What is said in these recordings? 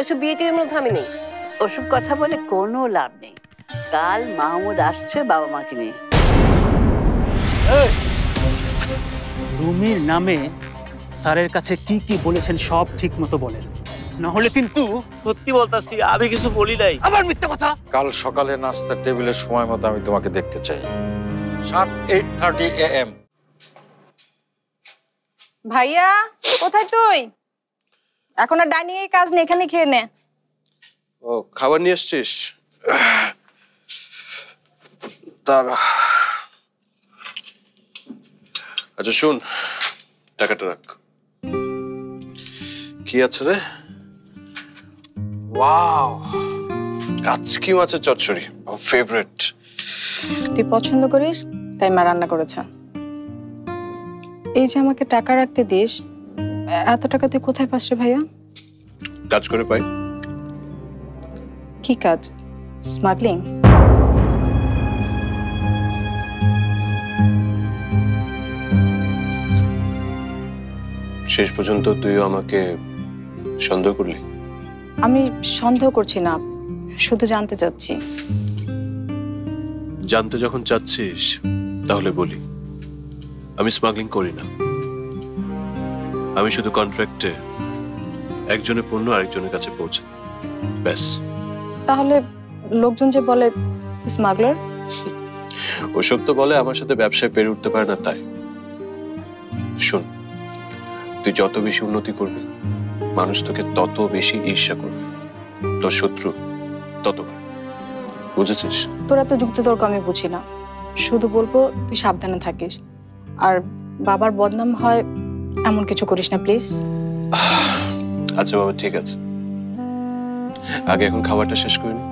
ওইসব বিয়ে টিয়ের মধ্যে আমি নেই। ওসব কথা বলে কোনো লাভ নেই। কাল মাহমুদ আসছে বাবা মাকে নিয়ে। রুমির নামে স্যারের কাছে কি কি বলেছেন সব ঠিক মতো বলেন, না হলে কিন্তু। সত্যি বলতাছি, আমি কিছু বলি নাই। আবার মিথ্যা কথা। কাল সকালে নাস্তার টেবিলের সময় মতো আমি তোমাকে দেখতে চাই, শার্প 8:30 AM। ভাইয়া কোথায় তুই? এখন আর ডাইনিং এর কাজ নেই, এখানে খেয়ে নে। ও, খাবার নিয়ে এসছিস? দাঁড়া। আচ্ছা শুন, টাকাটা রাখ। কি আছে রে? ওয়াও, কাচকি মাছের চচ্চড়ি, ফেভারিট। তুই পছন্দ করিস তাই মা রান্না করেছে। এই যে আমাকে টাকা রাখতে দিস, এত টাকা তুই কোথায় পাস রে ভাইয়া? কাজ করে পাই। কি কাজ? স্মাগলিং? শেষ পর্যন্ত তুইও আমাকে সন্দেহ করলি? আমি সন্দেহ করছি না, শুধু জানতে চাচ্ছি। জানতে যখন চাচ্ছিস তাহলে বলি, আমি স্মাগলিং করি না। আমি শুধু কন্ট্রাক্টে একজনের পণ্য আরেকজনের কাছে পৌঁছে, ব্যাস। তাহলে লোকজন যে বলে স্মাগলার, ওসব তো বলে আমার সাথে ব্যবসায় পেরে উঠতে পারে না, তাই। শোন, তুই যত বেশি উন্নতি করবি মানুষ তোকে তত বেশি ঈর্ষা করবে, তোর শত্রু তত বাড়বে, বুঝেছিস? তোরা তো যুক্তিতর্ক আমি বুঝি না, শুধু বলবো তুই সাবধানে থাকিস, আর বাবার বদনাম হয় এমন কিছু করিস না প্লিজ। আচ্ছা বাবা, ঠিক আছে। আগে এখন খাবারটা শেষ করি নি।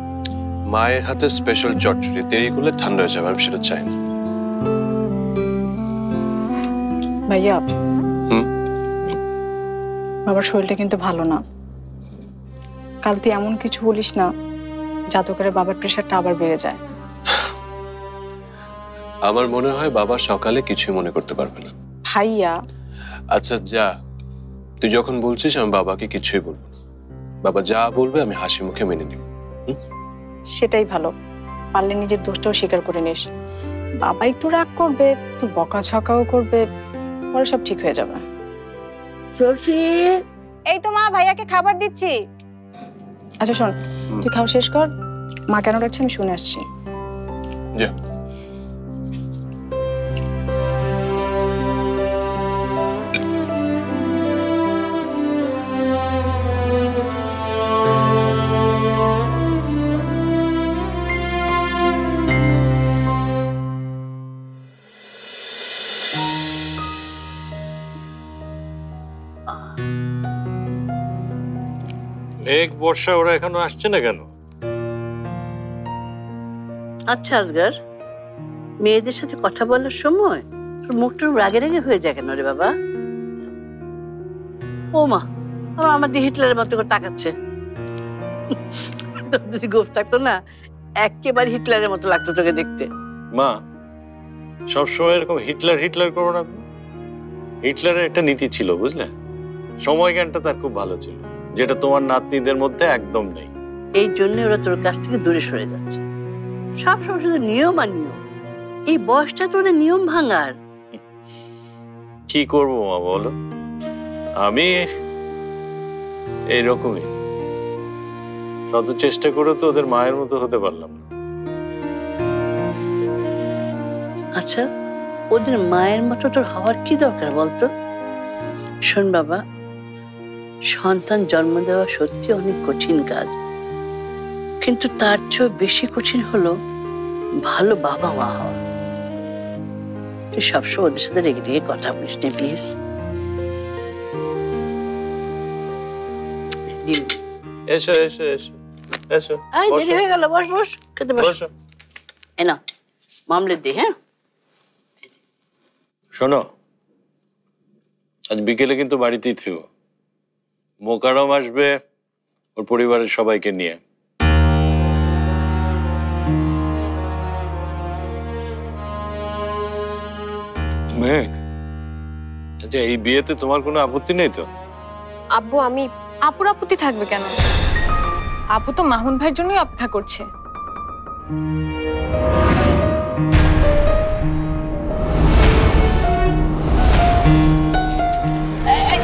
মায়ের হাতে স্পেশাল চচ্চড়ি, দেরি করলে ঠান্ডা হয়ে যাবে, আমি সেটা চাই না। ভাইয়া, বাবার শরীরটা কিন্তু ভালো না। কাল তুই এমন কিছু বলিস না যাতে করে বাবার প্রেশারটা আবার বেড়ে যায়। আমার মনে হয় বাবা সকালে কিছুই মনে করতে পারবে না। ভাইয়া আচ্ছা যা, তুই যখন বলছিস আমি বাবাকে কিছুই বলবো না। বাবা যা বলবে আমি হাসি মুখে মেনে নিব। সেটাই ভালো, পারলে নিজের দোষটাও স্বীকার করে নিস। বাবা একটু রাগ করবে, একটু বকাঝকাও করবে, পরে সব ঠিক হয়ে যাবে। এই তো মা, ভাইয়াকে খাবার দিচ্ছি। আচ্ছা শোন, তুই খাওয়া শেষ কর, মা কেন রাখছে আমি শুনে আসছি। যা। মেঘ বর্ষা ওরা এখনো আসছে না কেন? আচ্ছা আসগর, মেয়েদের সাথে কথা বলার সময় তোর মুখটা রাগে রাগে হয়ে যায় কেন রে বাবা? ও মা, আমার দিয়ে হিটলারের মতো করে তাকাচ্ছে। তোর যদি গোফ থাকতো না, একেবারে হিটলারের মতো লাগতো তোকে দেখতে। মা, সবসময় এরকম হিটলার হিটলার করো না। হিটলারের একটা নীতি ছিল, বুঝলে? সময় জ্ঞানটা তার খুব ভালো ছিল, যেটা তোমার নাতনিদের মধ্যে একদম নেই। এই জন্য ওরা তোর কাছ থেকে দূরে সরে যাচ্ছে। সবসময় শুধু নিয়ম আর নিয়ম। এই বয়সটা তোদের নিয়ম ভাঙার। কি করবো মা বলো, আমি এইরকমই। শত চেষ্টা করে তো ওদের মায়ের মতো হতে পারলাম না। আচ্ছা, ওদের মায়ের মতো তোর হওয়ার কি দরকার বলতো? শোন বাবা, সন্তান জন্ম দেওয়া সত্যি অনেক কঠিন কাজ, কিন্তু তার চেয়েও বেশি কঠিন হলো ভালো বাবা মা হওয়া। তুই সবসময় ওদের সাথে রেগে রেগে কথা বলিস না প্লিজ। এসো এসো এসো এসো। দেরি হয়ে গেল, বস বস, খেতে বস। এই না মামলেট দে। হ্যাঁ শোনো, আজ বিকেলে কিন্তু বাড়িতেই থেকো। মোকারম আসবে ওর পরিবারের সবাইকে নিয়ে। মেঘ, আচ্ছা এই বিয়েতে তোমার কোনো আপত্তি নেই তো? আব্বু, আমি আপুর আপত্তি থাকবে কেন? আপু তো মামুন ভাইয়ের জন্যই অপেক্ষা করছে।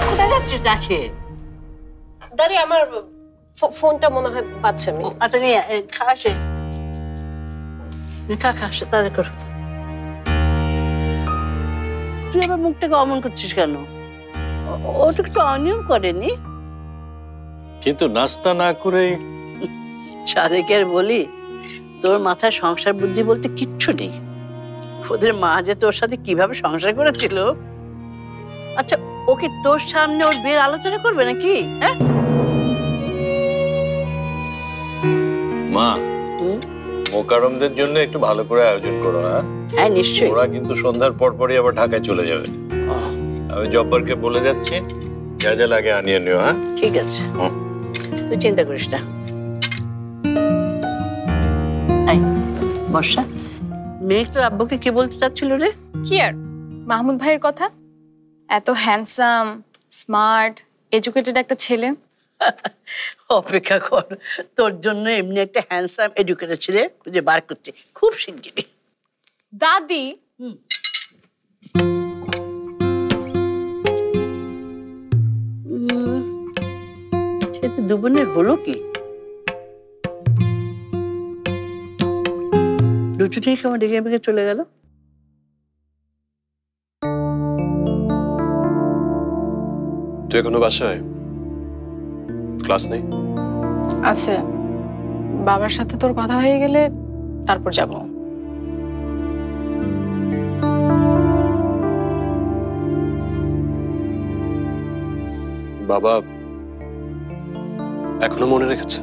কোথায় যাচ্ছিস ডাকে? দাদি আমার ফোনটা মনে হয় পাচ্ছে আমি। আচ্ছা নিয়ে খা সে খা খা সে তাদের কর। তুই আবার মুখটাকে অমন করছিস কেন? ও তো কিছু অনিয়ম করেনি। কিন্তু নাস্তা না করে সাদেকের বলি, তোর মাথায় সংসার বুদ্ধি বলতে কিচ্ছু নেই। ওদের মা যে তোর সাথে কিভাবে সংসার করেছিল, আচ্ছা ওকে তোর সামনে ওর বিয়ের আলোচনা করবে নাকি? হ্যাঁ মা, মোকারমদের জন্য একটু ভালো করে আয়োজন করো। হ্যাঁ হ্যাঁ নিশ্চয়ই। ওরা কিন্তু সন্ধ্যার পরপরই আবার ঢাকায় চলে যাবে। আমি জব্বারকে বলে যাচ্ছি, যা যা লাগে আনিয়ে নিও। হ্যাঁ ঠিক আছে, তুই চিন্তা করিস না। বর্ষা, মেয়ে তোর আব্বুকে কি বলতে চাচ্ছিল রে? কি আর, মাহমুদ ভাইয়ের কথা। এত হ্যান্ডসাম, স্মার্ট, এডুকেটেড একটা ছেলে। অপেক্ষা কর, তোর জন্য এমনি একটা হ্যান্ডসাম এডুকেটেড ছেলে খুঁজে বার করছে খুব শিগগিরই। দাদি, সে তো দুবনের হলো কি? দুজনেই কেমন ডেকে বেঁকে চলে গেল। তুই এখনো বাসায়? ক্লাস নেই? আছে, বাবার সাথে তোর কথা হয়ে গেলে তারপর যাব। বাবা এখনো মনে রেখেছে?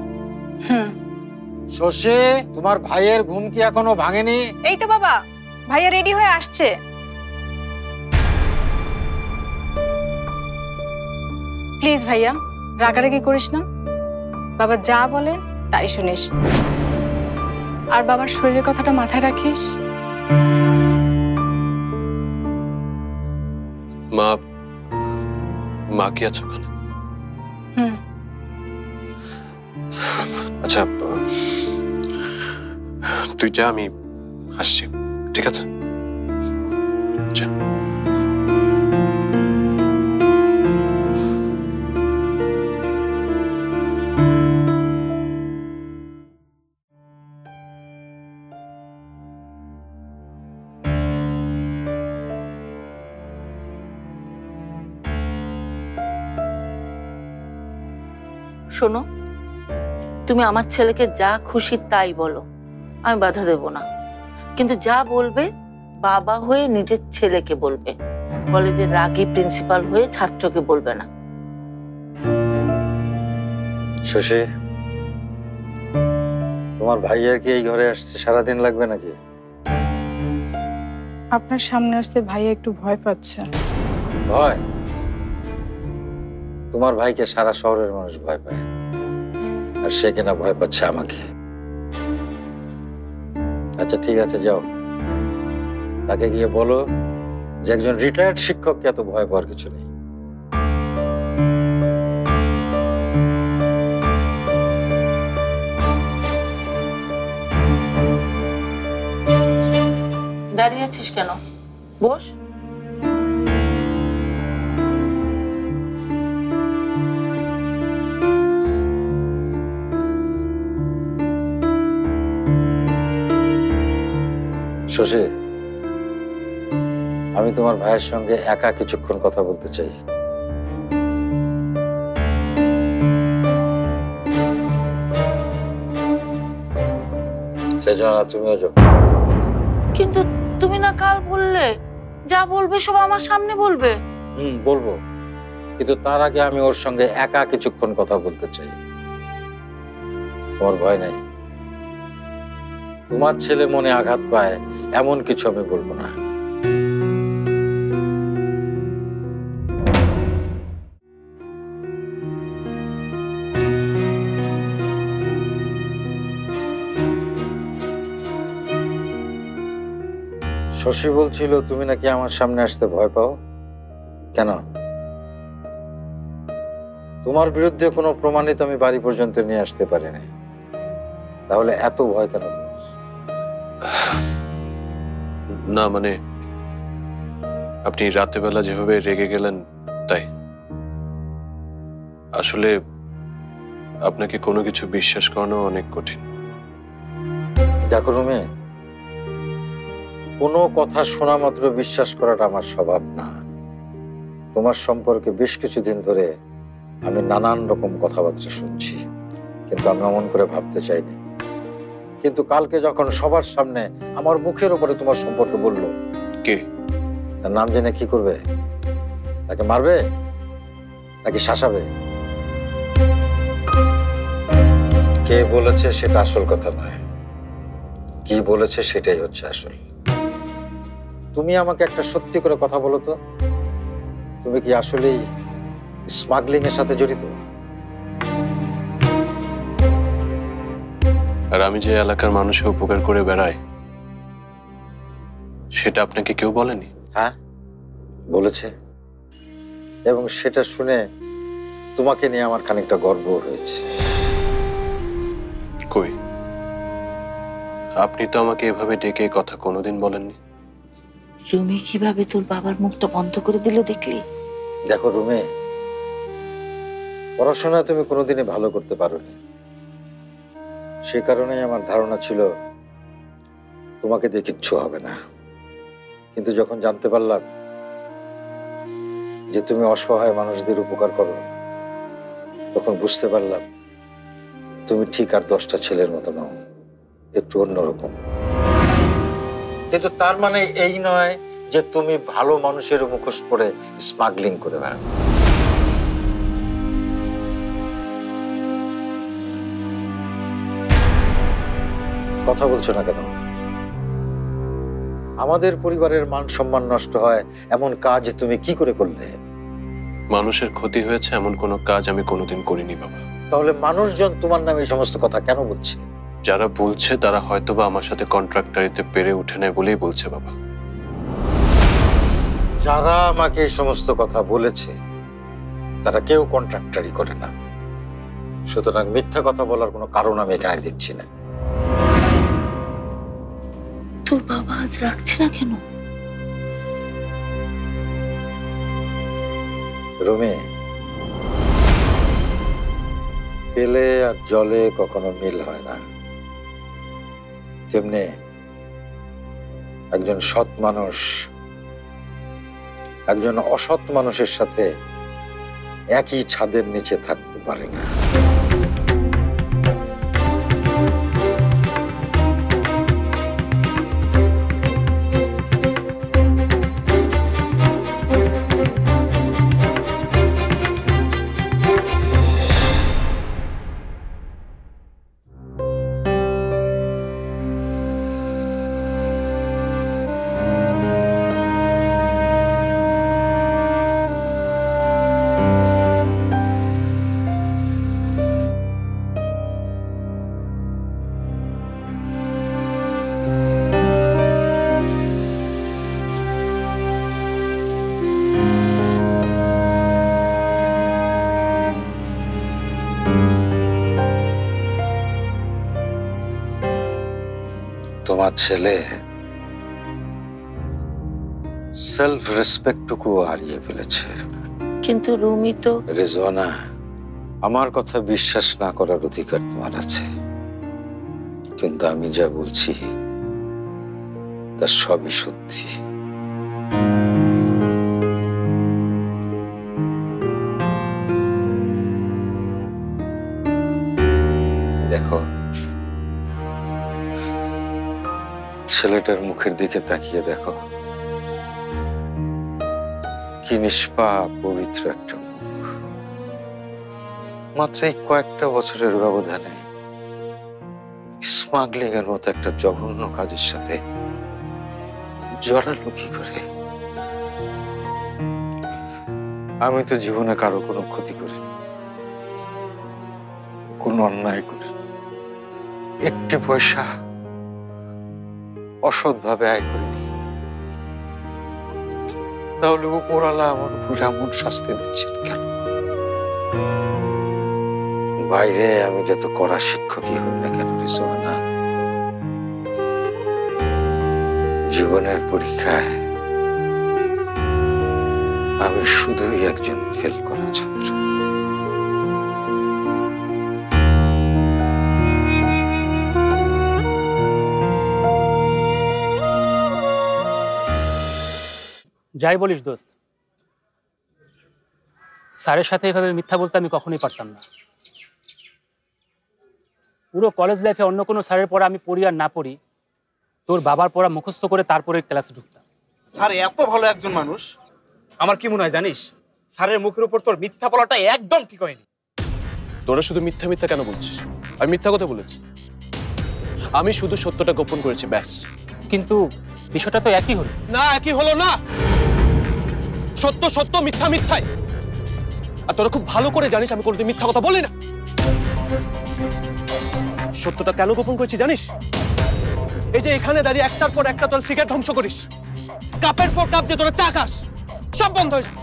শশী, তোমার ভাইয়ের ঘুম কি এখনো ভাঙেনি? এই তো বাবা, ভাইয়া রেডি হয়ে আসছে। প্লিজ ভাইয়া, রাগারাগি করিস না। বাবা যা বলে তাই শুনিস, আর বাবার শরীরের কথাটা মাথায় রাখিস। মা, মা কি আছে ওখানে? আচ্ছা তুই যা, আমি আসছি, ঠিক আছে? যা। শোনো, তুমি আমার ছেলেকে যা খুশি তাই বলো, আমি বাধা দেব না, কিন্তু যা বলবে বাবা হয়ে নিজের ছেলেকে বলবে। কলেজের রাগী প্রিন্সিপাল হয়ে ছাত্রকে বলবে না। শশী, তোমার ভাইয়ের কি এই ঘরে আসছে সারাদিন লাগবে নাকি? আপনার সামনে আসতে ভাইয়া একটু ভয় পাচ্ছে। ভয়? তোমার ভাইকে সারা শহরের মানুষ ভয় পায়, আর সে কিনা ভয় পাচ্ছে আমাকে। আচ্ছা ঠিক আছে, যাও, তাকে গিয়ে বলো যে একজন রিটায়ার্ড শিক্ষককে এত ভয় পাওয়ার কিছু নেই। দাঁড়িয়ে আছিস কেন? বস। শশী, আমি তোমার ভাইয়ের সঙ্গে একা কিছুক্ষণ কথা বলতে চাই। সেজন্য তুমিও যাও। কিন্তু তুমি না কাল বললে যা বলবে সব আমার সামনে বলবে। বলবো, কিন্তু তার আগে আমি ওর সঙ্গে একা কিছুক্ষণ কথা বলতে চাই। তোমার ভয় নাই? তোমার ছেলে মনে আঘাত পায় এমন কিছু আমি বলবো না। শশী বলছিল তুমি নাকি আমার সামনে আসতে ভয় পাও, কেন? তোমার বিরুদ্ধে কোনো প্রমাণিত আমি বাড়ি পর্যন্ত নিয়ে আসতে পারিনি, তাহলে এত ভয় কেন তোমার? না মানে আপনি রাতে বেলা যেভাবে রেগে গেলেন তাই। আসলে আপনাকে কোনো কিছু বিশ্বাস করানো অনেক কঠিন। দেখো রুমে, কোনো কথা শোনা মাত্র বিশ্বাস করাটা আমার স্বভাব না। তোমার সম্পর্কে বেশ কিছুদিন ধরে আমি নানান রকম কথাবার্তা শুনছি, কিন্তু আমি অমন করে ভাবতে চাইনি। কিন্তু কালকে যখন সবার সামনে আমার মুখের উপরে তোমার সম্পর্কে বললো, কে? তার নাম জেনে কি করবে? তাকে মারবে নাকি শাসাবে? কে বলেছে সেটা আসল কথা নয়, কি বলেছে সেটাই হচ্ছে আসল। তুমি আমাকে একটা সত্যি করে কথা বলো তো, তুমি কি আসলেই স্মাগলিং এর সাথে জড়িত? আর আমি যে এলাকার মানুষের উপকার করে বেড়াই সেটা আপনাকে কেউ বলেনি? হ্যাঁ বলেছে, এবং সেটা শুনে তোমাকে নিয়ে আমার খানিকটা গর্ব হয়েছে। কই, আপনি তো আমাকে এভাবে ডেকে কথা কোনোদিন বলেননি। রুমি কিভাবে তোর বাবার মুখটা বন্ধ করে দিল দেখলি? দেখো রুমে, পড়াশোনা তুমি কোনোদিনই ভালো করতে পারোনি, সে কারণেই আমার ধারণা ছিল তোমাকে দিয়ে কিচ্ছু হবে না। কিন্তু যখন জানতে পারলাম যে তুমি অসহায় মানুষদের উপকার করো, তখন বুঝতে পারলাম তুমি ঠিক আর 10টা ছেলের মতো নও, একটু অন্যরকম। কিন্তু তার মানে এই নয় যে তুমি ভালো মানুষের মুখোশ পরে স্মাগলিং করে বেড়াও। কথা বলছো না কেন? আমাদের পরিবারের মান সম্মান নষ্ট হয় এমন কাজ তুমি কি করে করলে? মানুষের ক্ষতি হয়েছে এমন কোনো কাজ আমি কোনোদিন করিনি বাবা। তাহলে মানুষজন তোমার নামে এই সমস্ত কথা কেন বলছে? যারা বলছে তারা হয়তোবা আমার সাথে কন্ট্রাক্টরিতে পেরে উঠে নেয় বলেই বলছে বাবা। যারা আমাকে এই সমস্ত কথা বলেছে তারা কেউ কন্ট্রাক্টরি করে না, সুতরাং মিথ্যা কথা বলার কোনো কারণ আমি এখানে দেখছি না। তোর বাবা আজ রাখছে না কেন? রুমে, তেলে আর জলে কখনো মিল হয় না, তেমনি একজন সৎ মানুষ একজন অসৎ মানুষের সাথে একই ছাদের নিচে থাকতে পারে না। তোমার ছেলে সেলফ রেসপেক্টটুকু হারিয়ে ফেলেছে। কিন্তু রুমি তো। রেজওয়ানা, আমার কথা বিশ্বাস না করার অধিকার তোমার আছে, কিন্তু আমি যা বলছি তা সবই সত্যি। দেখো, ছেলেটার মুখের দিকে তাকিয়ে দেখো, কি নিষ্পাপ পবিত্র একটা মুখ। মাত্র এই কয়েকটা বছরের ব্যবধানে স্মাগলিং এর মতো একটা জঘন্য কাজের সাথে জড়ালো কি করে? আমি তো জীবনে কারো কোনো ক্ষতি করিনি, কোনো অন্যায় করিনি, একটি পয়সা অসৎভাবে আয় করিনি। তাহলে উপরওয়ালা আমার উপর এমন শাস্তি দিচ্ছেন কেন? বাইরে আমি যত কড়া শিক্ষকই হই না কেন রে সোহানা, জীবনের পরীক্ষায় আমি শুধুই একজন ফেল করা ছাত্র। যাই বলিস দোস্ত, স্যারের সাথে এভাবে মিথ্যা বলতে আমি কখনোই পারতাম না। পুরো কলেজ লাইফে অন্য কোনো স্যারের পড়া আমি পড়ি আর না পড়ি, তোর বাবার পড়া মুখস্থ করে তারপরে ক্লাসে ঢুকতাম। স্যার এত ভালো একজন মানুষ, আমার কি মনে হয় জানিস, স্যারের মুখের উপর তোর মিথ্যা বলাটা একদম ঠিক হয়নি। তোরা শুধু মিথ্যা মিথ্যা কেন বলছিস? আমি মিথ্যা কথা বলেছি? আমি শুধু সত্যটা গোপন করেছি, ব্যাস। কিন্তু বিষয়টা তো একই হলো। না, একই হলো না। সত্য সত্য, মিথ্যা মিথ্যাই। আর তোরা খুব ভালো করে জানিস আমি কোনোদিন মিথ্যা কথা বলি না। সত্যটা কেন গোপন করেছি জানিস? এই যে এখানে দাঁড়িয়ে একটার পর একটা তোরা সিগারেট ধ্বংস করিস, কাপের পর কাপ যে তোরা চা খাস, সব বন্ধ হয়ে যায়।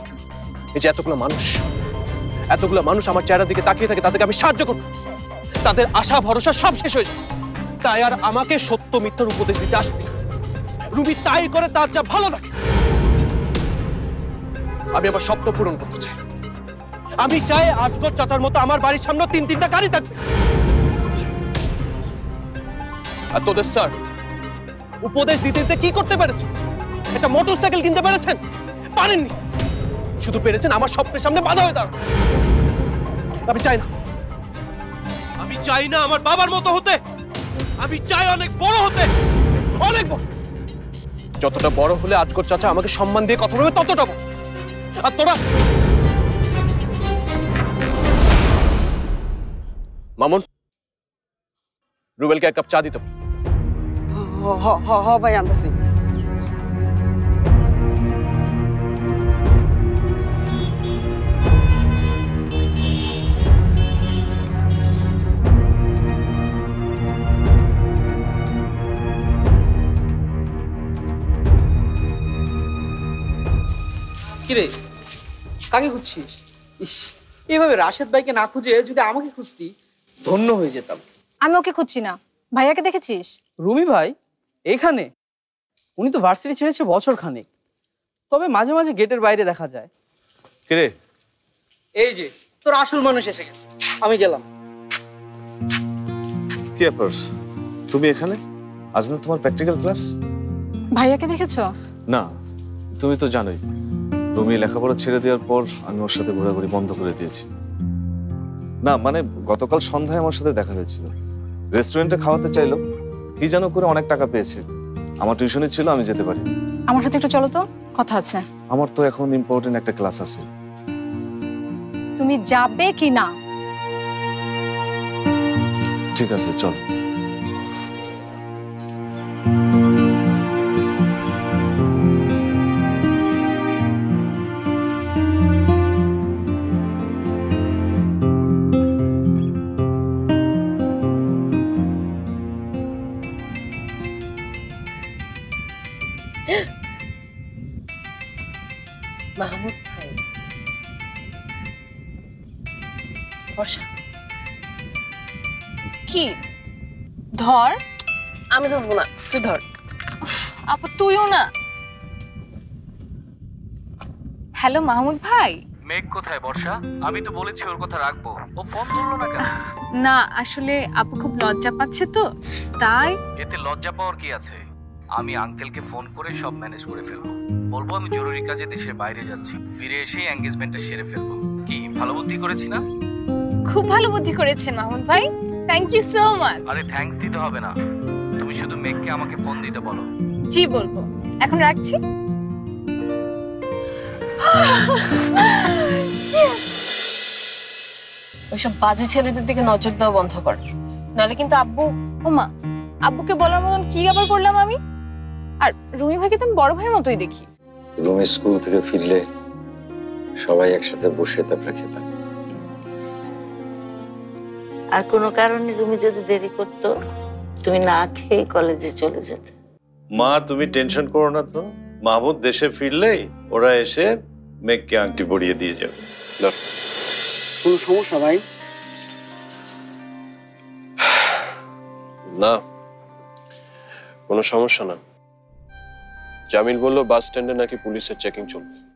এই যে এতগুলো মানুষ আমার চেহারার দিকে তাকিয়ে থাকে, তাদেরকে আমি সাহায্য করব, তাদের আশা ভরসা সব শেষ হয়ে যায়। তাই আর আমাকে সত্য মিথ্যার উপদেশ দিতে আসবে রুবি, তাই করে তার যা ভালো লাগে। আমি আমার স্বপ্ন পূরণ করতে চাই। আমি চাই আজগর চাচার মতো আমার বাড়ির সামনে 3-3টা গাড়ি থাকবে। আর তোদের স্যার উপদেশ দিতে দিতে কি করতে পেরেছে? একটা মোটরসাইকেল কিনতে পেরেছেন? পারেননি। শুধু পেরেছেন আমার স্বপ্নের সামনে বাধা হয়ে দাঁড়ানো। আমি চাই না আমার বাবার মতো হতে। আমি চাই অনেক বড় হতে, অনেক বড়। যতটা বড় হলে আজগর চাচা আমাকে সম্মান দিয়ে কথা বলবে ততটা বড়। আর তোরা মামুন, রুবেলকে 1 কাপ চা দিতে। ভাই আনতেছি। কিরে, কাকে খুঁজছিস? ইস, এইভাবে রাশেদ ভাইকে না খুঁজে যদি আমাকে খুঁজতি ধন্য হয়ে যেতাম। আমি ওকে খুঁজছি না। ভাইয়াকে দেখেছিস? রুমি ভাই এইখানে? উনি তো ভার্সিটি ছেড়েছে বছর খানেক, তবে মাঝে মাঝে গেটের বাইরে দেখা যায়। কিরে, এই যে তোর আসল মানুষ এসে গেছে, আমি গেলাম। কি ব্যাপার, তুমি এখানে? আজ না তোমার প্র্যাকটিক্যাল ক্লাস? ভাইয়াকে দেখেছো? না, তুমি তো জানোই রুমি লেখাপড়া ছেড়ে দেওয়ার পর আমি ওর সাথে ঘোরাঘুরি বন্ধ করে দিয়েছি। না মানে গতকাল সন্ধ্যায় আমার সাথে দেখা হয়েছিল, রেস্টুরেন্টে খাওয়াতে চাইলো, কি যেন করে অনেক টাকা পেয়েছে। আমার টিউশনে ছিল, আমি যেতে পারি। আমার সাথে একটু চলো তো, কথা আছে। আমার তো এখন ইম্পর্টেন্ট একটা ক্লাস আছে। তুমি যাবে কি না? ঠিক আছে, চল। মাহমুদ ভাই, বর্ষা, কি ধর? আমি ধরবো না, তুই ধর। আপু তুইও না। হ্যালো মাহমুদ ভাই। মেঘ কোথায় বর্ষা? আমি তো বলেছি ওর কথা রাখবো, ও ফোন ধরলো না কেন? না আসলে আপু খুব লজ্জা পাচ্ছে তো তাই। এতে লজ্জা পাওয়ার কি আছে? আমি আঙ্কেলকে ফোন করে সব ম্যানেজ করে ফেলবো, বলবো আমি জরুরি কাজে দেশের বাইরে যাচ্ছি, ফিরে এসেই এঙ্গেজমেন্টটা সেরে ফেলবো। কি ভালো বুদ্ধি করেছি না? খুব ভালো বুদ্ধি করেছেন মাহমুদ ভাই, থ্যাংক ইউ সো মাচ। আরে থ্যাঙ্কস দিতে হবে না, তুমি শুধু মেঘকে আমাকে ফোন দিতে বলো। জি বলবো, এখন রাখছি। ওইসব বাজে ছেলেদের দিকে নজর দেওয়া বন্ধ কর, নাহলে কিন্তু আব্বু। ওমা, আব্বুকে বলার মতন কি আবার করলাম আমি? আর রুমি ভাইকে তো আমি বড় ভাইয়ের মতোই দেখি। রুমি স্কুল থেকে ফিরলে সবাই একসাথে বসে তারপরে খেতাম। আর কোনো কারণে রুমি যদি দেরি করতো, তুমি না খেয়ে কলেজে চলে যেতে। মা তুমি টেনশন করো না তো, মাহমুদ দেশে ফিরলেই ওরা এসে মেঘকে আংটি পরিয়ে দিয়ে যাবে। কোনো সমস্যা ভাই? না, কোনো সমস্যা না। জামিল বলল বাস স্ট্যান্ডে নাকি পুলিশের চেকিং চলবে।